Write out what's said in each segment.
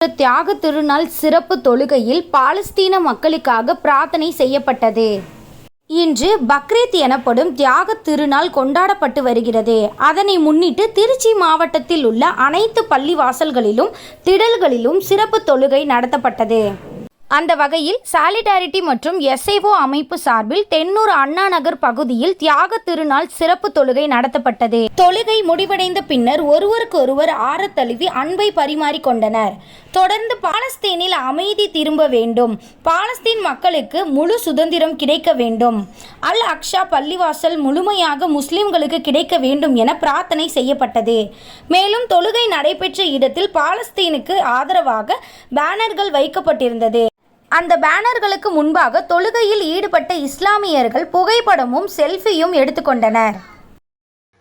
தியாக திருநாள் சிறப்பு தொழுகையில் பாலஸ்தீன மக்களுக்காக பிரார்த்தனை செய்யப்பட்டது. இன்று பக்ரீத் எனப்படும் தியாக திருநாள் கொண்டாடப்பட்டு வருகிறது. அதனை முன்னிட்டு திருச்சி மாவட்டத்தில் உள்ள அனைத்து பள்ளிவாசல்களிலும் திடல்களிலும் சிறப்பு தொழுகை நடத்தப்பட்டது. அந்த வகையில் சாலிடாரிட்டி மற்றும் எஸ்ஐஓ அமைப்பு சார்பில் தென்னூர் அண்ணா நகர் பகுதியில் தியாக திருநாள் சிறப்பு தொழுகை நடத்தப்பட்டது. தொழுகை முடிவடைந்த பின்னர் ஒருவருக்கொருவர் ஆறத் தழுவி அன்பை பரிமாறிக்கொண்டனர். தொடர்ந்து பாலஸ்தீனில் அமைதி திரும்ப வேண்டும், பாலஸ்தீன் மக்களுக்கு முழு சுதந்திரம் கிடைக்க வேண்டும், அல் அக்ஷா பள்ளிவாசல் முழுமையாக முஸ்லிம்களுக்கு கிடைக்க வேண்டும் என பிரார்த்தனை செய்யப்பட்டது. மேலும் தொழுகை நடைபெற்ற இடத்தில் பாலஸ்தீனுக்கு ஆதரவாக பேனர்கள் வைக்கப்பட்டிருந்தது. அந்த பேனர்களுக்கு முன்பாக தொழுகையில் ஈடுபட்ட இஸ்லாமியர்கள் புகைப்படமும் செல்ஃபியும் எடுத்துக்கொண்டனர்.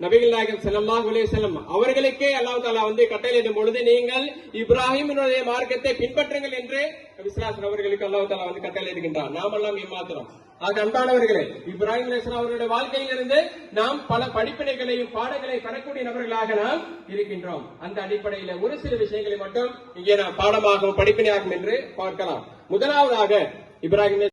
நபிகள் நாயகம் ஸல்லல்லாஹு அலைஹி வஸல்லம் அவர்களுக்கே அல்லாஹ் தஆலா கட்டளையிடும் பொழுது நீங்கள் இப்ராஹிமினுடைய மார்க்கத்தை பின்பற்றுங்கள் என்று நபி ஸல்லல்லாஹு அலைஹி அவர்களுக்கு அல்லாஹ் தஆலா கட்டளையிடுகின்றார். நாமெல்லாம் ஏமாத்துறோம். ஆக அன்பானவர்களே, இப்ராஹிம் அலைஹிஸ்ஸலாம் அவருடைய வாழ்க்கையிலிருந்து நாம் பல படிப்பினைகளையும் பாடங்களை பெறக்கூடிய நபர்களாக நாம் இருக்கின்றோம். அந்த அடிப்படையில் ஒரு சில விஷயங்களை மட்டும் இங்கே நாம் பாடமாகவும் படிப்பினையாகும் என்று பார்க்கலாம். முதலாவதாக இப்ராஹிம்